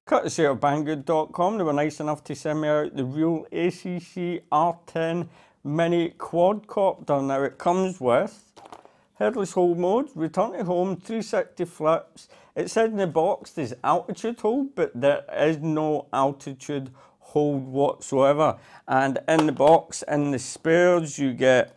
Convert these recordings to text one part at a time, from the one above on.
Courtesy of Banggood.com, they were nice enough to send me out the RealACC R10 mini quadcopter. Now it comes with headless hold mode, return to home, 360 flips. It said in the box there's altitude hold, but there is no altitude hold whatsoever. And in the box, in the spares, you get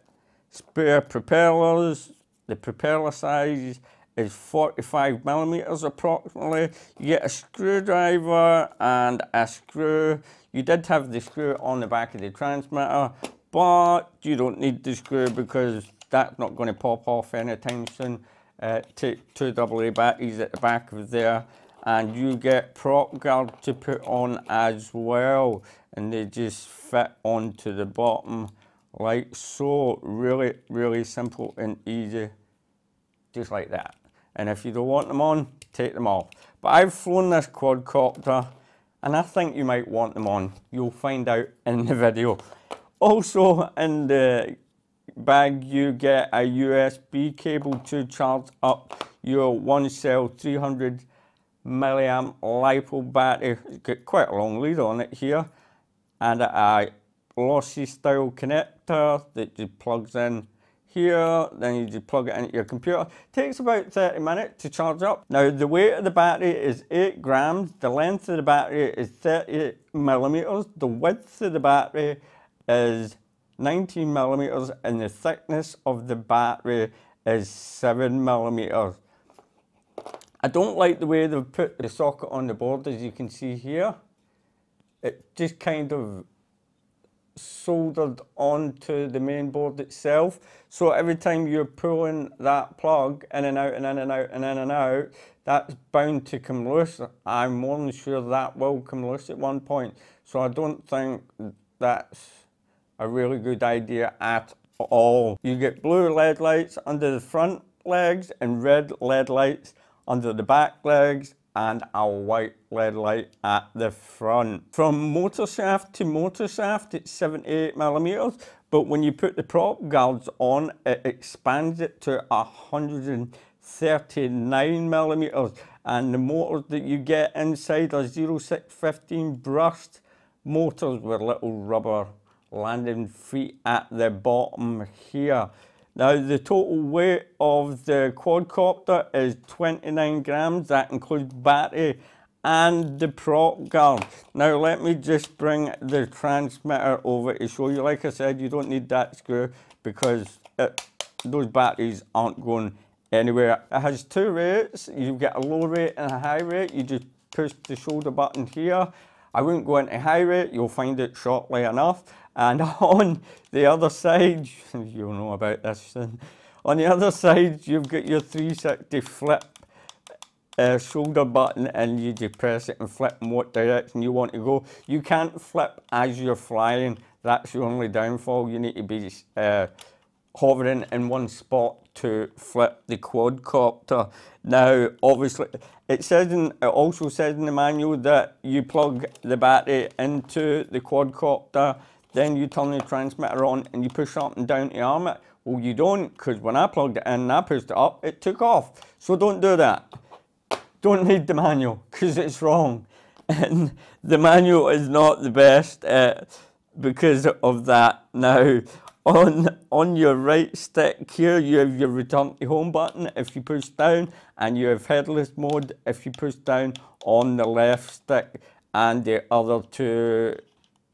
spare propellers. The propeller size is 45mm approximately. You get a screwdriver and a screw. You did have the screw on the back of the transmitter, but you don't need the screw because that's not going to pop off anytime soon. Take two AA batteries at the back of there, and you get prop guard to put on as well, and they just fit onto the bottom like so. Really simple and easy, just like that. And if you don't want them on, take them off. But I've flown this quadcopter and I think you might want them on. You'll find out in the video. Also in the bag you get a USB cable to charge up your one cell 300 milliamp LiPo battery. It's got quite a long lead on it here. And a lossy style connector that just plugs in here, then you just plug it into your computer. Takes about 30 minutes to charge up. Now the weight of the battery is 8 grams, the length of the battery is 30mm, the width of the battery is 19mm, and the thickness of the battery is 7mm. I don't like the way they've put the socket on the board, as you can see here. It just kind of soldered onto the main board itself, so every time you're pulling that plug in and out and in and out and in and out, that's bound to come loose. I'm more than sure that will come loose at one point, so I don't think that's a really good idea at all. You get blue LED lights under the front legs and red LED lights under the back legs, and a white LED light at the front. From motor shaft to motor shaft, it's 78mm, but when you put the prop guards on, it expands it to 139mm, and the motors that you get inside are 0615 brushed motors with little rubber landing feet at the bottom here. Now the total weight of the quadcopter is 29 grams. That includes battery and the prop guard. Now let me just bring the transmitter over to show you. Like I said, you don't need that screw because those batteries aren't going anywhere. It has two rates. You get a low rate and a high rate. You just push the shoulder button here. I wouldn't go into high rate, you'll find it shortly enough. And on the other side, you'll know about this soon. On the other side, you've got your 360 flip shoulder button, and you just press it and flip in what direction you want to go. You can't flip as you're flying. That's the only downfall. You need to be hovering in one spot to flip the quadcopter. Now, obviously, it also says in the manual that you plug the battery into the quadcopter, then you turn the transmitter on and you push up and down to arm it. Well, you don't, because when I plugged it in and I pushed it up, it took off. So don't do that. Don't read the manual, because it's wrong. And the manual is not the best because of that. Now, on your right stick here, you have your return to home button if you push down, and you have headless mode if you push down on the left stick, and the other two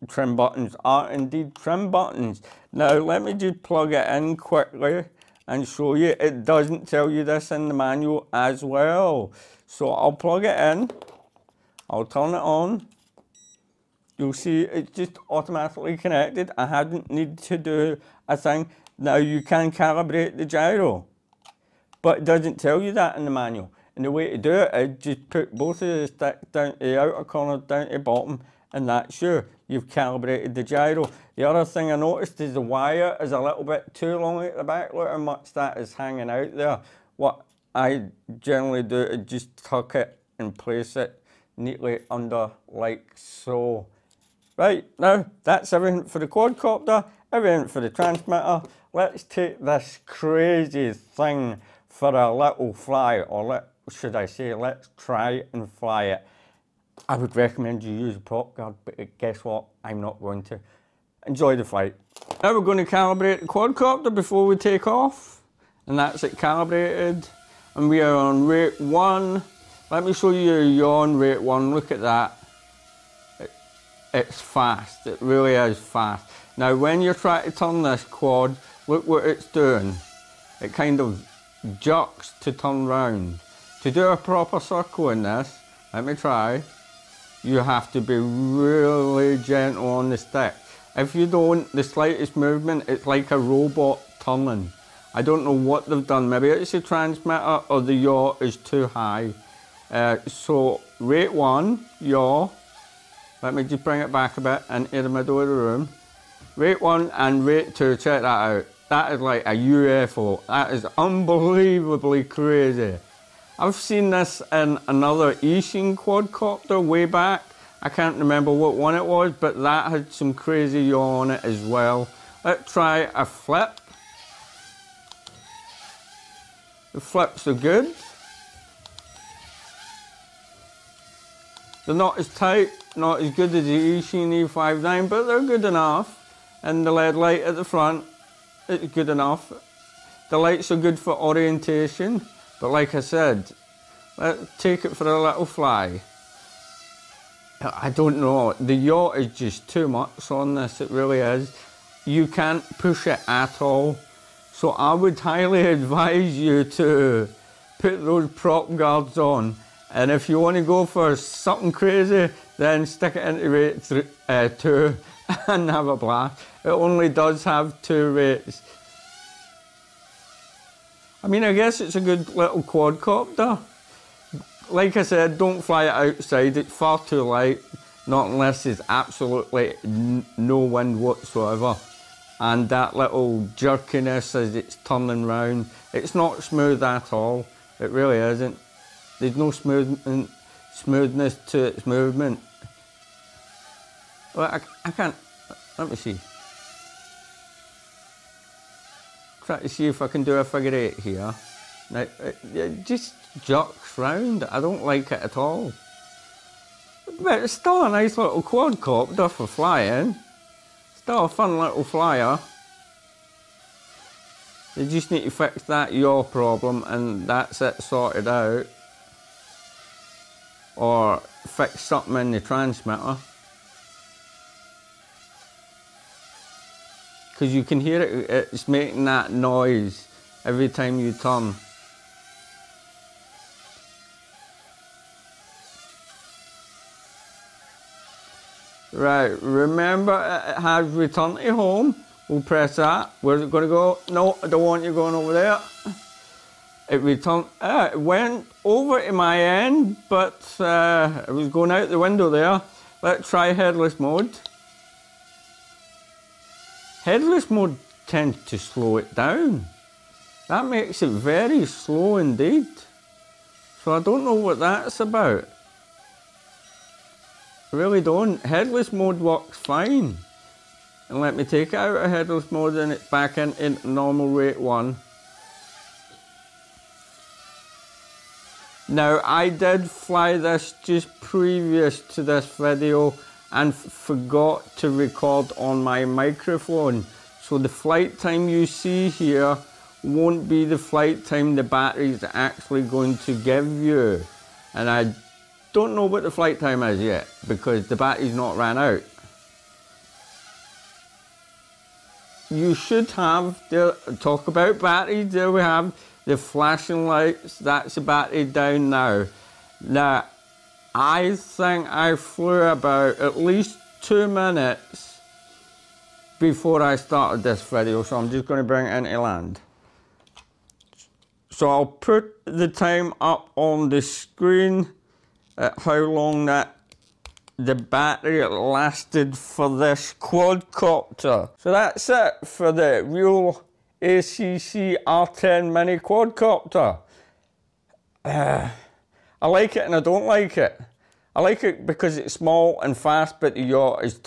trim buttons are indeed trim buttons. Now let me just plug it in quickly and show you. It doesn't tell you this in the manual as well. So I'll plug it in, I'll turn it on. You'll see it's just automatically connected. I hadn't needed to do a thing. Now you can calibrate the gyro, but it doesn't tell you that in the manual. And the way to do it is just put both of the sticks down to the outer corner, down to the bottom, and that's you. You've calibrated the gyro. The other thing I noticed is the wire is a little bit too long at the back. Look how much that is hanging out there. What I generally do is just tuck it and place it neatly under like so. Right, now that's everything for the quadcopter. everything for the transmitter. Let's take this crazy thing for a little fly, or should I say, let's try and fly it. I would recommend you use a prop guard, but guess what? I'm not going to. Enjoy the flight. Now we're going to calibrate the quadcopter before we take off, and that's it calibrated, and we are on rate 1. Let me show you a yaw on rate 1. Look at that. It's fast. It really is fast. Now when you're trying to turn this quad, look what it's doing. It kind of jerks to turn round. To do a proper circle in this, let me try, you have to be really gentle on the stick. If you don't, the slightest movement, it's like a robot turning. I don't know what they've done. Maybe it's the transmitter or the yaw is too high. So rate 1, yaw. Let me just bring it back a bit into the middle of the room. Rate 1 and rate 2, check that out. That is like a UFO. That is unbelievably crazy. I've seen this in another Asian quadcopter way back. I can't remember what one it was, but that had some crazy yaw on it as well. Let's try a flip. The flips are good. They're not as tight, not as good as the Asian E59, but they're good enough. And the LED light at the front is good enough. The lights are good for orientation, but like I said, let's take it for a little fly. I don't know, the yaw is just too much on this, it really is. You can't push it at all. So I would highly advise you to put those prop guards on. And if you want to go for something crazy, then stick it into rate 2 and have a blast. It only does have 2 rates. I mean, I guess it's a good little quadcopter. Like I said, don't fly it outside, it's far too light, not unless there's absolutely no wind whatsoever. And that little jerkiness as it's turning round, it's not smooth at all, it really isn't. There's no smoothness to its movement. Well, I can't, let me see. Try to see if I can do a figure 8 here. Now, it just jerks round. I don't like it at all. But it's still a nice little quadcopter for flying. Still a fun little flyer. You just need to fix that yaw problem and that's it sorted out. Or fix something in the transmitter. Because you can hear it, it's making that noise every time you turn. Right, remember it has return to home. We'll press that. Where's it going to go? No, I don't want you going over there. It returned, it went over to my end, but it was going out the window there. Let's try headless mode. Headless mode tends to slow it down. That makes it very slow indeed. So I don't know what that's about. I really don't. Headless mode works fine. And let me take it out of headless mode and it's back in normal rate 1. Now I did fly this just previous to this video and forgot to record on my microphone. So the flight time you see here won't be the flight time the battery is actually going to give you. And I don't know what the flight time is yet because the battery's not ran out. You should have, talk about batteries, there we have the flashing lights, that's the battery down now. Now, I think I flew about at least 2 minutes before I started this video, so I'm just going to bring it into land. So I'll put the time up on the screen at how long that the battery lasted for this quadcopter. So that's it for the RealACC R10 mini quadcopter. I like it and I don't like it. I like it because it's small and fast, but the yaw is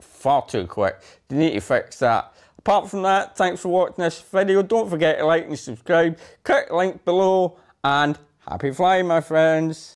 far too quick. You need to fix that. Apart from that, thanks for watching this video. Don't forget to like and subscribe. Click the link below, and happy flying, my friends.